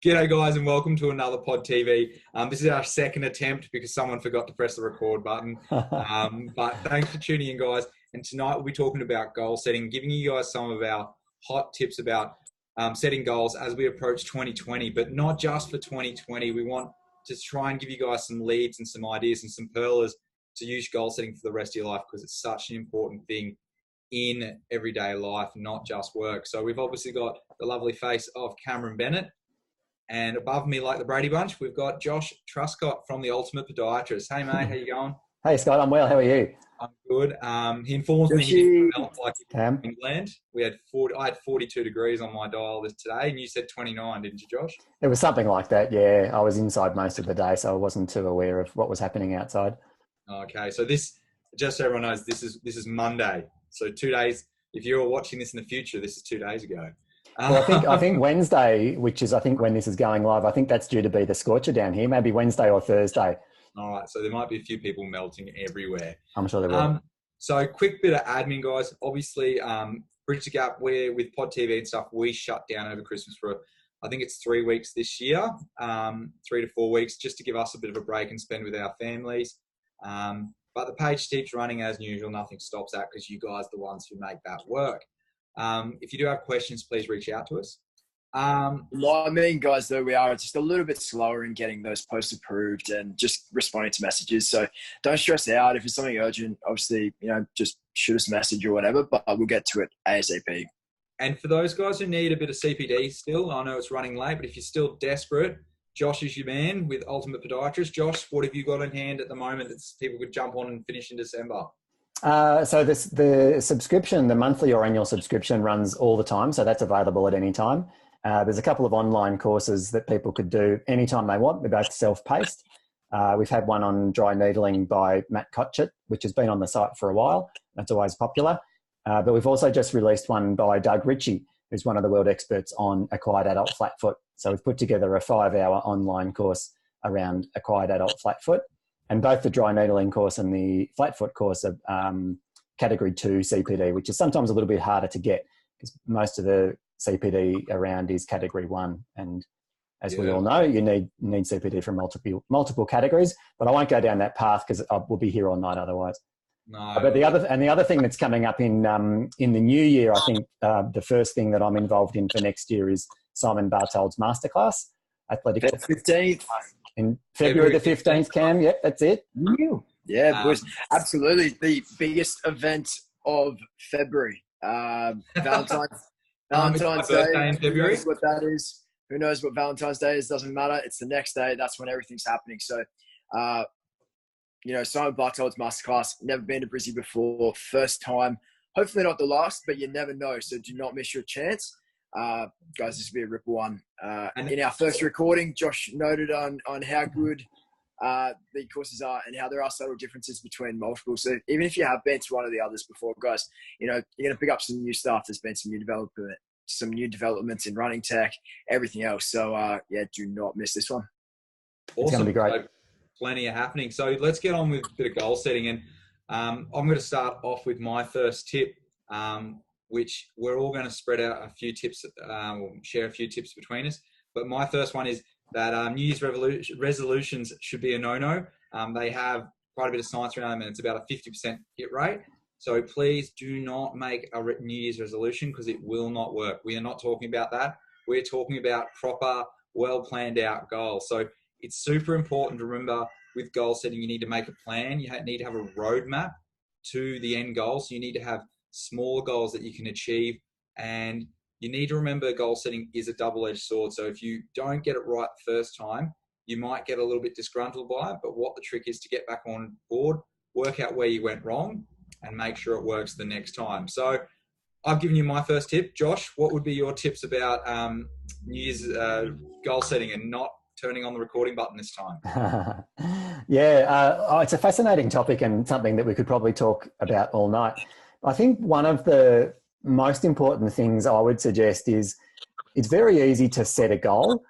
G'day guys and welcome to another Pod TV. This is our second attempt because someone forgot to press the record button. But thanks for tuning in, guys. And tonight we'll be talking about goal setting, giving you guys some of our hot tips about setting goals as we approach 2020, but not just for 2020. We want to try and give you guys some leads and some ideas and some pearlers to use goal setting for the rest of your life, because it's such an important thing in everyday life, not just work. So we've obviously got the lovely face of Cameron Bennett. And above me, like the Brady Bunch, we've got Josh Truscott from the Ultimate Podiatrist. Hey, mate, how you going? Hey, Scott, I'm well. How are you? I'm good. He informs me he didn't melt like in England. I had 42 degrees on my dial today, and you said 29, didn't you, Josh? It was something like that, yeah. I was inside most of the day, so I wasn't too aware of what was happening outside. Okay, so this, just so everyone knows, this is Monday. So 2 days, if you're watching this in the future, this is 2 days ago. Well, I think Wednesday, which is I think when this is going live, I think that's due to be the scorcher down here, maybe Wednesday or Thursday. All right, so there might be a few people melting everywhere. I'm sure there will. So quick bit of admin, guys. Obviously, Bridge the Gap, where with Pod TV and stuff, we shut down over Christmas for, I think it's 3 weeks this year, 3 to 4 weeks, just to give us a bit of a break and spend with our families. But the page keeps running as usual. Nothing stops that because you guys are the ones who make that work. If you do have questions, please reach out to us. Guys, though, we are just a little bit slower in getting those posts approved and just responding to messages. So don't stress out. If it's something urgent, obviously, just shoot us a message or whatever, but we'll get to it ASAP. And for those guys who need a bit of CPD still, I know it's running late, but if you're still desperate, Josh is your man with Ultimate Podiatrist. Josh, what have you got in hand at the moment that people could jump on and finish in December? So the subscription, the monthly or annual subscription runs all the time. So that's available at any time. There's a couple of online courses that people could do anytime they want. They're both self-paced. We've had one on dry needling by Matt Cotchett, which has been on the site for a while. That's always popular. But we've also just released one by Doug Ritchie, who's one of the world experts on acquired adult flat foot. So we've put together a 5-hour online course around acquired adult flat foot. And both the dry needling course and the flat foot course are category 2 CPD, which is sometimes a little bit harder to get because most of the CPD around is category 1. And as we all know, you need CPD from multiple categories. But I won't go down that path because we'll be here all night otherwise. No. But the other thing that's coming up in the new year, I think the first thing that I'm involved in for next year is Simon Bartold's masterclass, Athletic 15th. In February the 15th, Cam. Yep, that's it. Yeah, boys. Absolutely. The biggest event of February. Valentine's Day. In February. Who knows what that is? Who knows what Valentine's Day is? Doesn't matter. It's the next day. That's when everything's happening. So, Simon Bartold's masterclass. Never been to Brizzy before. First time. Hopefully not the last, but you never know. So do not miss your chance. Guys, this will be a ripple one. In our first recording, Josh noted on how good the courses are and how there are subtle differences between multiple. So even if you have been to one of the others before, guys, you're going to pick up some new stuff. There's been some new developments in running tech, everything else. So do not miss this one. Awesome. It's going to be great. So, plenty of happening. So let's get on with a bit of goal setting. And I'm going to start off with my first tip. Which we're all going to spread out a few tips, share a few tips between us. But my first one is that New Year's resolutions should be a no-no. They have quite a bit of science around them, and it's about a 50% hit rate. So please do not make a New Year's resolution because it will not work. We are not talking about that. We're talking about proper, well-planned out goals. So it's super important to remember with goal setting, you need to make a plan. You need to have a roadmap to the end goal. So you need to have smaller goals that you can achieve, and you need to remember goal setting is a double-edged sword. So if you don't get it right the first time, you might get a little bit disgruntled by it, but what the trick is to get back on board, work out where you went wrong, and make sure it works the next time. So I've given you my first tip. Josh, what would be your tips about New Year's goal setting and not turning on the recording button this time? It's a fascinating topic and something that we could probably talk about all night. I think one of the most important things I would suggest is it's very easy to set a goal.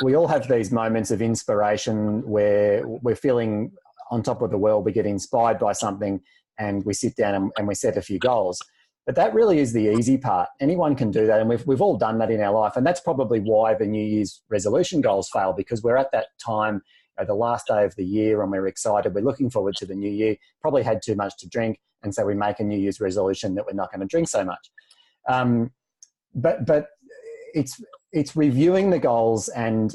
We all have these moments of inspiration where we're feeling on top of the world, we get inspired by something and we sit down and we set a few goals. But that really is the easy part. Anyone can do that, and we've all done that in our life. And that's probably why the New Year's resolution goals fail, because we're at that time, the last day of the year, and we're excited. We're looking forward to the new year. Probably had too much to drink, and so we make a New Year's resolution that we're not going to drink so much. But it's reviewing the goals and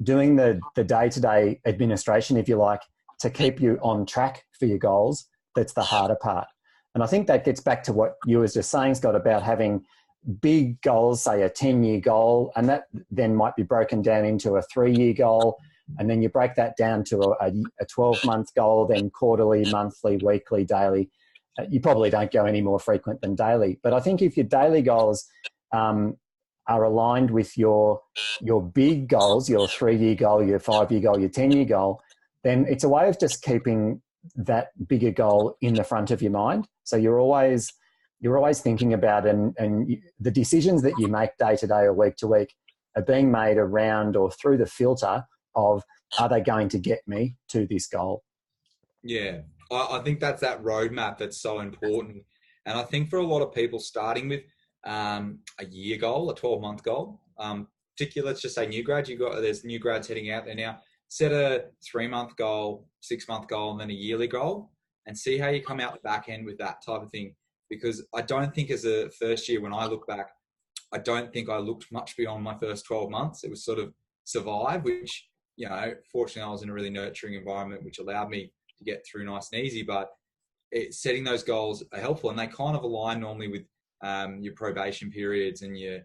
doing the day-to-day administration, if you like, to keep you on track for your goals. That's the harder part. And I think that gets back to what you was just saying, Scott, about having big goals, say a 10-year goal, and that then might be broken down into a 3-year goal. And then you break that down to a 12-month goal, then quarterly, monthly, weekly, daily. You probably don't go any more frequent than daily. But I think if your daily goals are aligned with your big goals, your 3-year goal, your 5-year goal, your 10-year goal, then it's a way of just keeping that bigger goal in the front of your mind. So you're always thinking about and the decisions that you make day to day or week to week are being made around or through the filter of, are they going to get me to this goal? Yeah, I think that's that roadmap that's so important. And I think for a lot of people, starting with a year goal, a 12-month goal, particularly, let's just say new grads, there's new grads heading out there now. Set a 3-month goal, 6-month goal, and then a yearly goal, and see how you come out the back end with that type of thing. Because I don't think as a first year, when I look back, I don't think I looked much beyond my first 12 months. It was sort of survive, which, fortunately I was in a really nurturing environment, which allowed me to get through nice and easy. But setting those goals are helpful, and they kind of align normally with your probation periods and your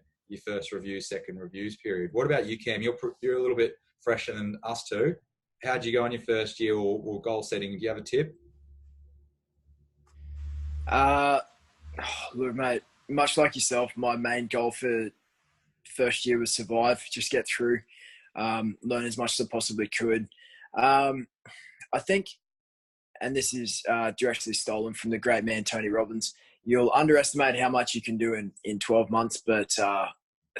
first review, second reviews period. What about you, Cam? You're a little bit fresher than us two. How'd you go on your first year or goal setting? Do you have a tip? Look, mate, much like yourself, my main goal for first year was survive, just get through, learn as much as I possibly could. I think, and this is directly stolen from the great man Tony Robbins, you'll underestimate how much you can do in 12 months, but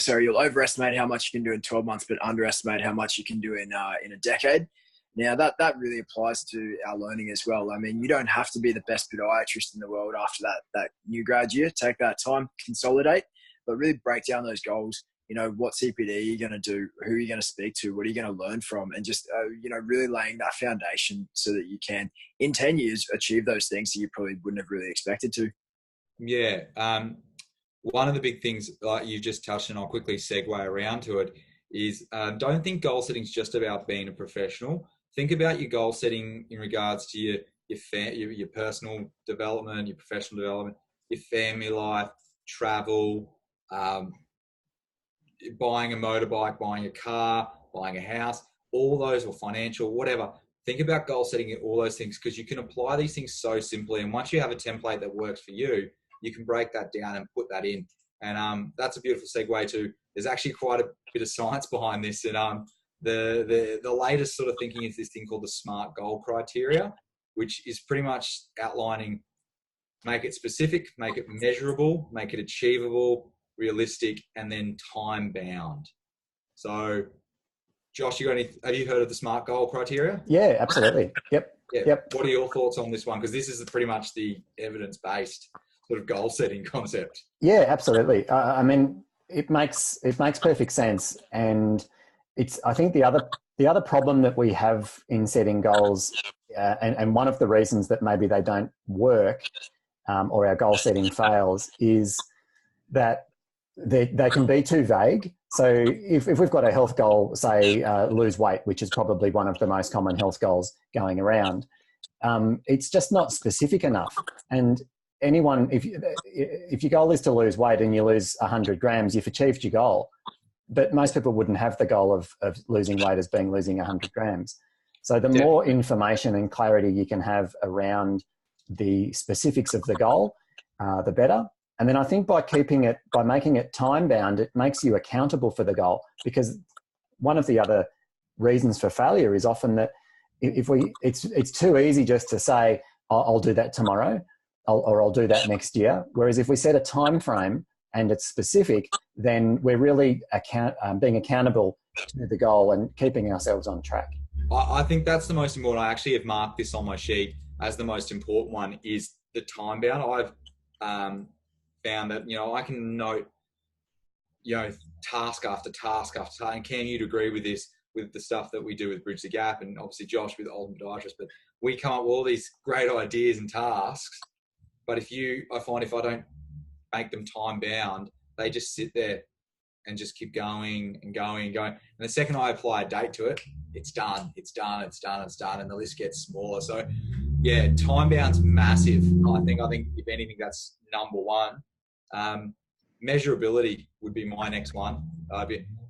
you'll overestimate how much you can do in 12 months, but underestimate how much you can do in a decade. Now, that really applies to our learning as well. I mean, you don't have to be the best podiatrist in the world after that new grad year. Take that time, consolidate, but really break down those goals. What CPD are you going to do? Who are you going to speak to? What are you going to learn from? And just, really laying that foundation so that you can, in 10 years, achieve those things that you probably wouldn't have really expected to. Yeah. One of the big things, like you just touched on, I'll quickly segue around to it, is don't think goal setting is just about being a professional. Think about your goal setting in regards to your personal development, your professional development, your family life, travel, buying a motorbike, buying a car, buying a house, all those, or financial, whatever. Think about goal setting, all those things, because you can apply these things so simply. And once you have a template that works for you, you can break that down and put that in. And that's a beautiful segue to, there's actually quite a bit of science behind this. And the latest sort of thinking is this thing called the SMART goal criteria, which is pretty much outlining, make it specific, make it measurable, make it achievable, realistic, and then time bound. So Josh, have you heard of the SMART goal criteria? Yeah, absolutely. Yep. Yeah. Yep. What are your thoughts on this one? Because this is pretty much the evidence-based sort of goal setting concept. Yeah, absolutely. I mean, it makes perfect sense. And I think the other problem that we have in setting goals, and one of the reasons that maybe they don't work, or our goal setting fails, is that they can be too vague. So if we've got a health goal, say lose weight, which is probably one of the most common health goals going around, it's just not specific enough. And anyone, if your goal is to lose weight and you lose 100 grams, you've achieved your goal. But most people wouldn't have the goal of losing weight as being losing 100 grams. So the more information and clarity you can have around the specifics of the goal, the better. And then I think by making it time bound, it makes you accountable for the goal, because one of the other reasons for failure is often that it's too easy just to say, I'll do that tomorrow, or I'll do that next year. Whereas if we set a time frame and it's specific, then we're really being accountable to the goal and keeping ourselves on track. I think that's the most important. I actually have marked this on my sheet as the most important one, is the time bound. found that, I can note, task after task after task. And Cam, you'd agree with this, with the stuff that we do with Bridge the Gap, and obviously Josh with Ultimate Podiatrist, but we come up with all these great ideas and tasks. But I find if I don't make them time bound, they just sit there and just keep going and going and going. And the second I apply a date to it, it's done, and the list gets smaller. So yeah, time bound's massive. I think if anything, that's number one. Measurability would be my next one.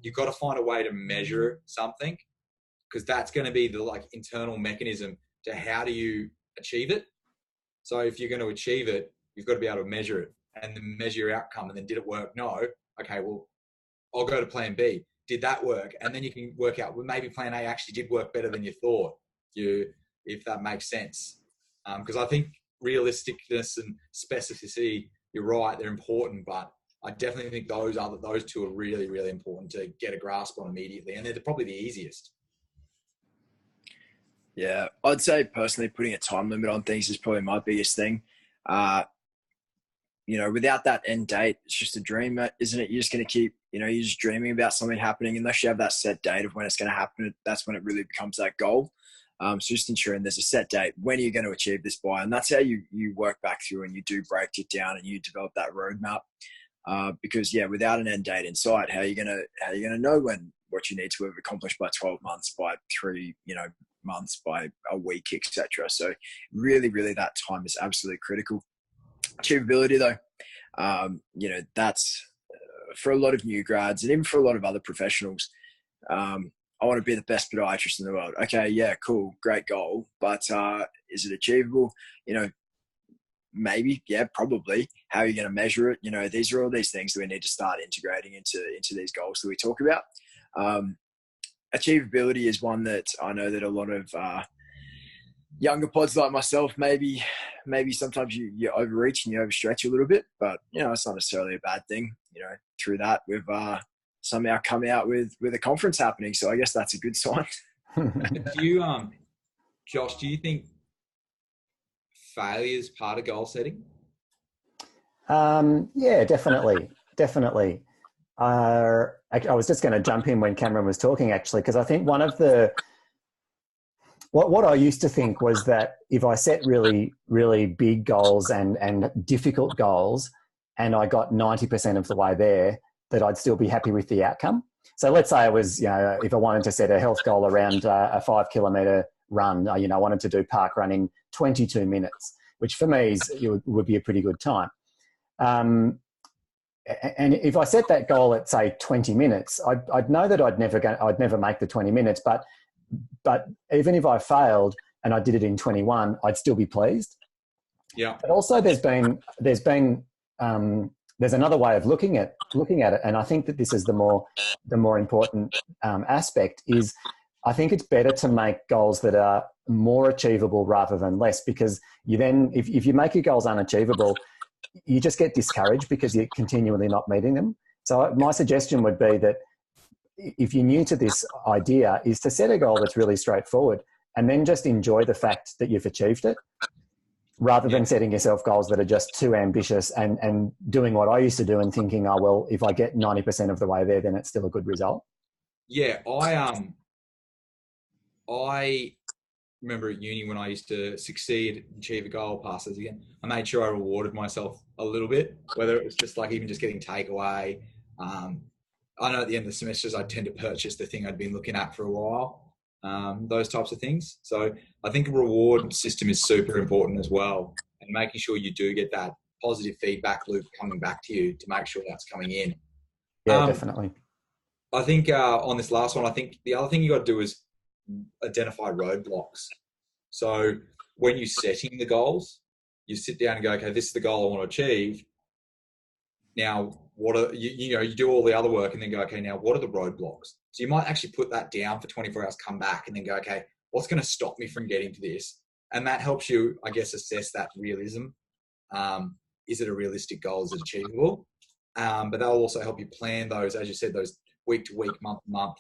You've got to find a way to measure something, because that's going to be the internal mechanism to how do you achieve it. So if you're going to achieve it, you've got to be able to measure it and then measure your outcome. And then, did it work? No. Okay, well, I'll go to plan B. Did that work? And then you can work out, well, maybe plan A actually did work better than you thought, if that makes sense. Because I think realisticness and specificity, you're right, they're important, but I definitely think those two are really, really important to get a grasp on immediately. And they're probably the easiest. Yeah, I'd say personally putting a time limit on things is probably my biggest thing. Without that end date, it's just a dream, isn't it? You're just going to keep, you're just dreaming about something happening. Unless you have that set date of when it's going to happen, that's when it really becomes that goal. So just ensuring there's a set date. When are you going to achieve this by? And that's how you work back through and you do break it down and you develop that roadmap. Because without an end date in sight, how are you going to know what you need to have accomplished by 12 months, by 3, months, by a week, etc. So really, really that time is absolutely critical. Achievability though, that's for a lot of new grads and even for a lot of other professionals. I want to be the best podiatrist in the world. Okay, yeah, cool, great goal, but is it achievable? Maybe, yeah, probably. How are you going to measure it? These are all these things that we need to start integrating into these goals that we talk about. Achievability is one that I know that a lot of younger pods like myself, maybe sometimes you overreach and you overstretch a little bit, but it's not necessarily a bad thing. Through that we've somehow come out with a conference happening, so I guess that's a good sign. Do you, Josh, do you think failure is part of goal setting? Yeah, definitely. I was just going to jump in when Cameron was talking, actually, because I think one of what I used to think was that if I set really, really big goals and difficult goals, and I got 90% of the way there, that I'd still be happy with the outcome. So let's say I was, if I wanted to set a health goal around a 5 kilometre run, I wanted to do park running 22 minutes, which for me would be a pretty good time. And if I set that goal at, say, 20 minutes, I'd know that I'd never make the 20 minutes, but even if I failed and I did it in 21, I'd still be pleased. Yeah. But also there's another way of looking at it, and I think that this is the more important aspect. Is I think it's better to make goals that are more achievable rather than less, because you then, if you make your goals unachievable, you just get discouraged because you're continually not meeting them. So my suggestion would be that if you're new to this idea, is to set a goal that's really straightforward and then just enjoy the fact that you've achieved it, rather than setting yourself goals that are just too ambitious and doing what I used to do and thinking, oh, well, if I get 90% of the way there, then it's still a good result. Yeah, I remember at uni when I used to succeed, achieve a goal, pass it again, I made sure I rewarded myself a little bit, whether it was just even just getting takeaway. I know at the end of the semesters, I tend to purchase the thing I'd been looking at for a while, those types of things. So I think a reward system is super important as well, and making sure you do get that positive feedback loop coming back to you to make sure that's coming in. Yeah, definitely. I think on this last one, I think the other thing you got to do is identify roadblocks. So when you're setting the goals, you sit down and go, okay, this is the goal I want to achieve. Now, what are you do all the other work and then go, okay, now what are the roadblocks? So you might actually put that down for 24 hours, come back and then go, okay, what's going to stop me from getting to this? And that helps you, I guess, assess that realism. Is it a realistic goal? Is it achievable? But they'll also help you plan those, as you said, those week to week, month to month,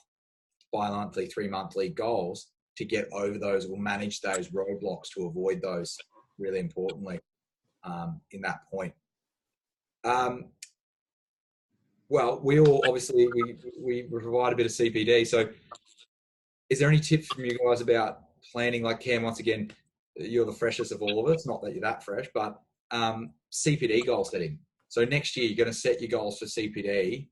bi-monthly, 3-monthly goals to get over those or manage those roadblocks to avoid those, really importantly, in that point. Well, we all obviously we provide a bit of CPD. So, is there any tips from you guys about planning? Like Cam, once again, you're the freshest of all of us. Not that you're that fresh, but CPD goal setting. So next year you're going to set your goals for CPD.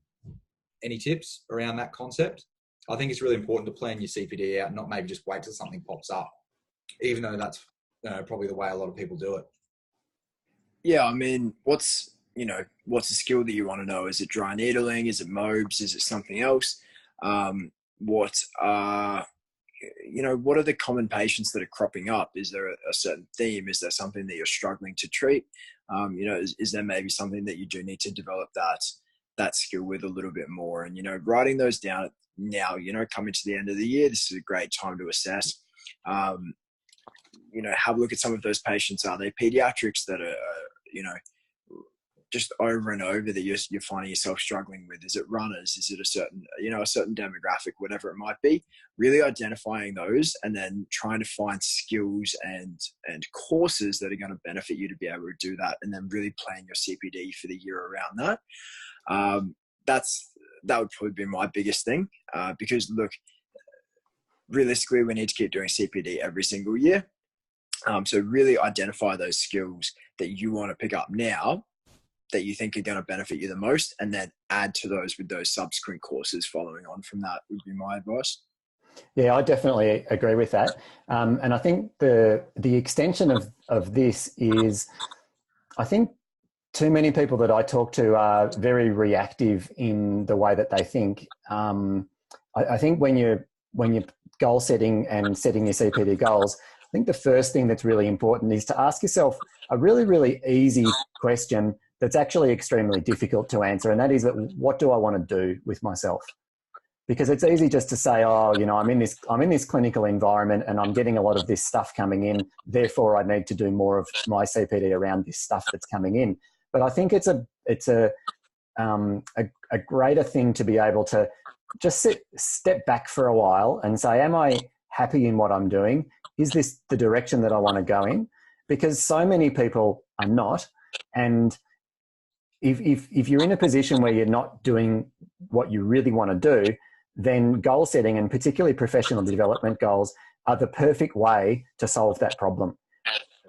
Any tips around that concept? I think it's really important to plan your CPD out, and not maybe just wait till something pops up, even though that's probably the way a lot of people do it. Yeah, I mean, what's a skill that you want to know? Is it dry needling? Is it mobs? Is it something else? What are the common patients that are cropping up? Is there a certain theme? Is there something that you're struggling to treat? Is there maybe something that you do need to develop that skill with a little bit more? And, writing those down now, coming to the end of the year, this is a great time to assess. Have a look at some of those patients. Are they pediatrics that are, just over and over that you're finding yourself struggling with? Is it runners? Is it a certain demographic, whatever it might be? Really identifying those and then trying to find skills and courses that are going to benefit you to be able to do that, and then really plan your CPD for the year around that. That would probably be my biggest thing, because look, realistically, we need to keep doing CPD every single year. So really identify those skills that you want to pick up now that you think are going to benefit you the most, and then add to those with those subsequent courses following on from that would be my advice. Yeah, I definitely agree with that. And I think the extension of this is, I think too many people that I talk to are very reactive in the way that they think. I think when you're goal setting and setting your CPD goals, I think the first thing that's really important is to ask yourself a really, really easy question that's actually extremely difficult to answer. And that is, that what do I want to do with myself? Because it's easy just to say, oh, I'm in this clinical environment and I'm getting a lot of this stuff coming in, therefore I need to do more of my CPD around this stuff that's coming in. But I think it's a greater thing to be able to just step back for a while and say, am I happy in what I'm doing? Is this the direction that I want to go in? Because so many people are not. And if you're in a position where you're not doing what you really want to do, then goal setting, and particularly professional development goals, are the perfect way to solve that problem.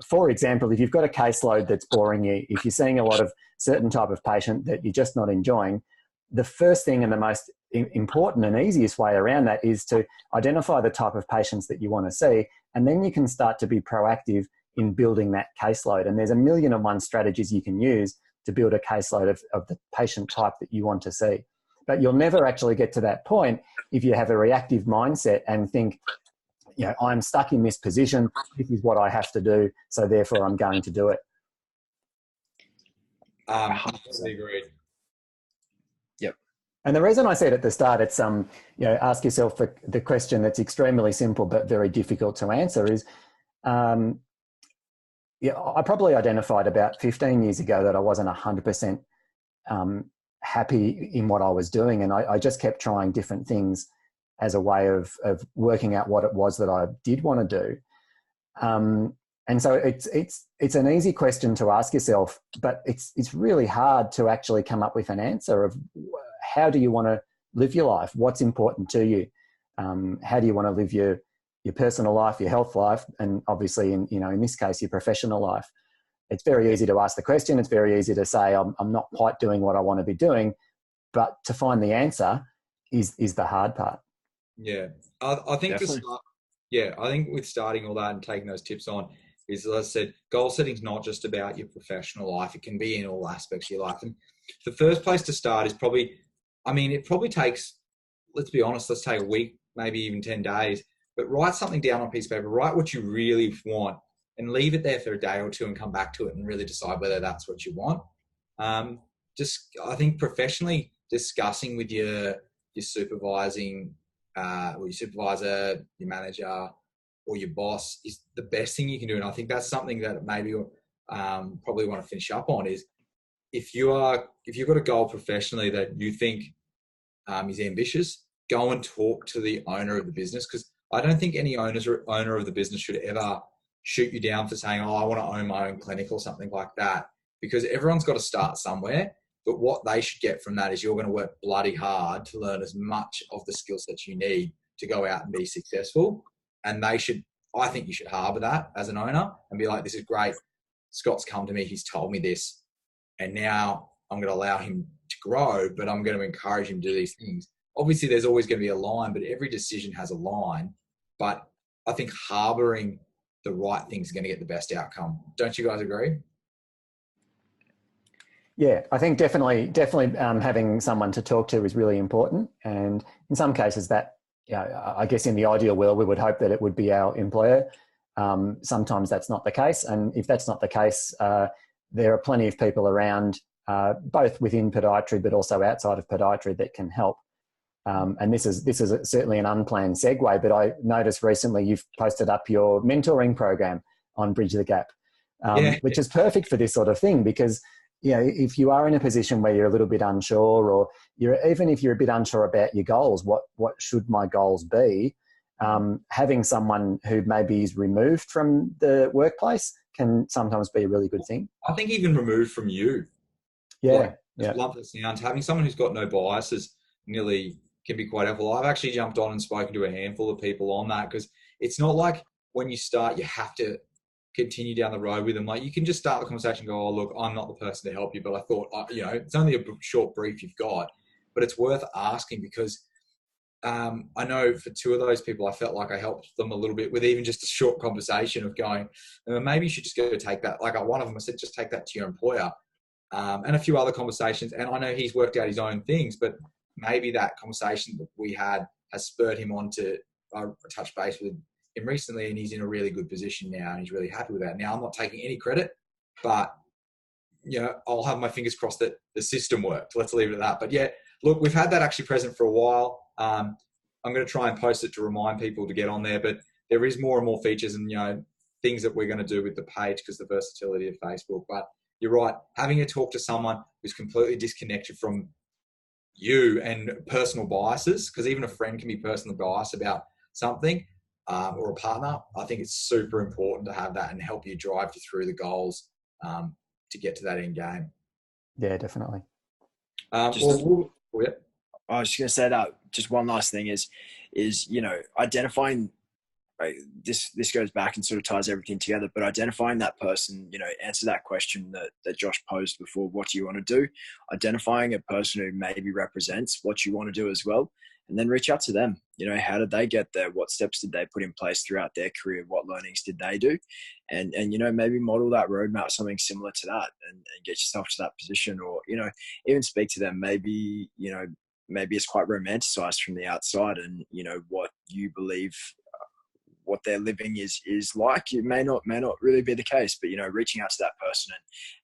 For example, if you've got a caseload that's boring you, if you're seeing a lot of certain type of patient that you're just not enjoying, the first thing and the most important and easiest way around that is to identify the type of patients that you want to see, and then you can start to be proactive in building that caseload. And there's a million and one strategies you can use to build a caseload of the patient type that you want to see. But you'll never actually get to that point if you have a reactive mindset and think, I'm stuck in this position, this is what I have to do, so therefore I'm going to do it. 100% agreed. Yep. And the reason I said at the start, it's ask yourself the question that's extremely simple but very difficult to answer is, I probably identified about 15 years ago that I wasn't 100% happy in what I was doing, and I just kept trying different things as a way of working out what it was that I did want to do. And so it's an easy question to ask yourself, but it's really hard to actually come up with an answer of how do you want to live your life? What's important to you? How do you want to live your personal life, your health life, and obviously in this case, your professional life? It's very easy to ask the question. It's very easy to say, I'm not quite doing what I want to be doing, but to find the answer is the hard part. Yeah. I think I think with starting all that and taking those tips on is, as I said, goal setting is not just about your professional life. It can be in all aspects of your life. And the first place to start is probably, it probably takes, let's be honest, let's take a week, maybe even 10 days, but write something down on a piece of paper, write what you really want and leave it there for a day or two and come back to it and really decide whether that's what you want. I think professionally discussing with your supervising, or your supervisor, your manager, or your boss is the best thing you can do. And I think that's something that maybe probably want to finish up on is if you've got a goal professionally that you think is ambitious, go and talk to the owner of the business, because I don't think any owner of the business should ever shoot you down for saying, I want to own my own clinic or something like that, because everyone's got to start somewhere. But what they should get from that is you're going to work bloody hard to learn as much of the skill sets you need to go out and be successful. And I think you should harbour that as an owner and be like, this is great. Scott's come to me. He's told me this. And now I'm going to allow him to grow, but I'm going to encourage him to do these things. Obviously, there's always going to be a line, but every decision has a line. But I think harbouring the right things is going to get the best outcome. Don't you guys agree? Yeah, I think definitely having someone to talk to is really important. And in some cases that, I guess in the ideal world, we would hope that it would be our employer. Sometimes that's not the case. And if that's not the case, there are plenty of people around, both within podiatry, but also outside of podiatry that can help. And this is certainly an unplanned segue, but I noticed recently you've posted up your mentoring program on Bridge the Gap, which is perfect for this sort of thing because, if you are in a position where you're a little bit unsure, or even if you're a bit unsure about your goals, what should my goals be? Having someone who maybe is removed from the workplace can sometimes be a really good thing. I think even removed from you. Yeah. Love the sound. Having someone who's got no biases can be quite helpful. I've actually jumped on and spoken to a handful of people on that because it's not like when you start, you have to continue down the road with them. Like you can just start the conversation and go, oh, look, I'm not the person to help you, but I thought, it's only a short brief you've got, but it's worth asking because I know for two of those people, I felt like I helped them a little bit with even just a short conversation of going, maybe you should just go take that. Like one of them, I said, just take that to your employer. And a few other conversations. And I know he's worked out his own things, but maybe that conversation that we had has spurred him on to touch base with him recently, and he's in a really good position now, and he's really happy with that. Now, I'm not taking any credit, but I'll have my fingers crossed that the system worked. Let's leave it at that. But yeah, look, we've had that actually present for a while. I'm going to try and post it to remind people to get on there, but there is more and more features and things that we're going to do with the page because the versatility of Facebook. But you're right, having a talk to someone who's completely disconnected from you and personal biases, because even a friend can be personally biased about something, or a partner. I think it's super important to have that and help you drive you through the goals to get to that end game. Yeah, definitely. I was just going to say that just one last thing is identifying. This goes back and sort of ties everything together, but identifying that person, answer that question that Josh posed before, what do you want to do? Identifying a person who maybe represents what you want to do as well, and then reach out to them. How did they get there? What steps did they put in place throughout their career? What learnings did they do? And maybe model that roadmap, something similar to that, and get yourself to that position, or, even speak to them. Maybe it's quite romanticized from the outside, and, what you believe what their living is like, it may not really be the case, but reaching out to that person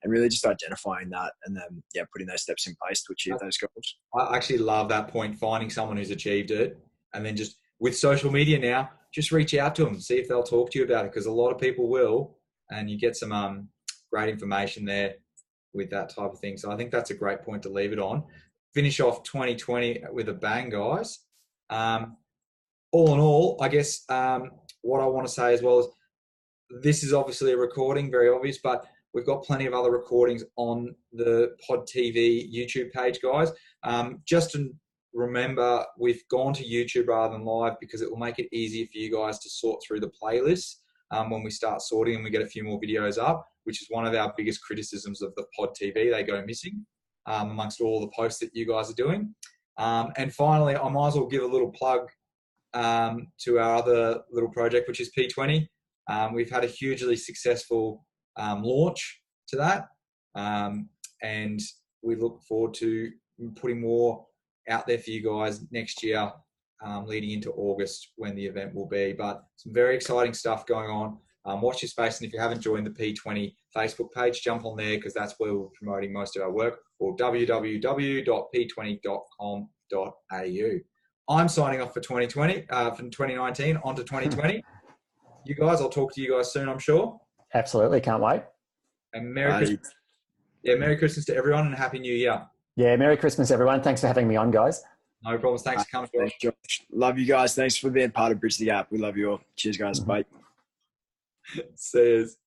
and really just identifying that, and then putting those steps in place to achieve those goals. I actually love that point, finding someone who's achieved it, and then just with social media now, just reach out to them, see if they'll talk to you about it, because a lot of people will, and you get some great information there with that type of thing. So I think that's a great point to leave it on. Finish off 2020 with a bang, guys. All in all, I guess what I want to say as well is this is obviously a recording, very obvious, but we've got plenty of other recordings on the Pod TV YouTube page, guys. Just to remember, we've gone to YouTube rather than live because it will make it easier for you guys to sort through the playlists when we start sorting and we get a few more videos up, which is one of our biggest criticisms of the Pod TV. They go missing amongst all the posts that you guys are doing. And finally, I might as well give a little plug to our other little project, which is P20. We've had a hugely successful launch to that, and we look forward to putting more out there for you guys next year, leading into August when the event will be. But some very exciting stuff going on. Watch your space, and if you haven't joined the P20 Facebook page, jump on there because that's where we're promoting most of our work, or www.p20.com.au. I'm signing off for 2020, from 2019 on to 2020. You guys, I'll talk to you guys soon, I'm sure. Absolutely, can't wait. And Merry Christmas. Yeah, Merry Christmas to everyone and Happy New Year. Yeah, Merry Christmas, everyone. Thanks for having me on, guys. No problems. Thanks for coming, Josh. Thanks, Josh. Love you guys. Thanks for being part of Bridge the Gap. We love you all. Cheers, guys. Bye. See yous.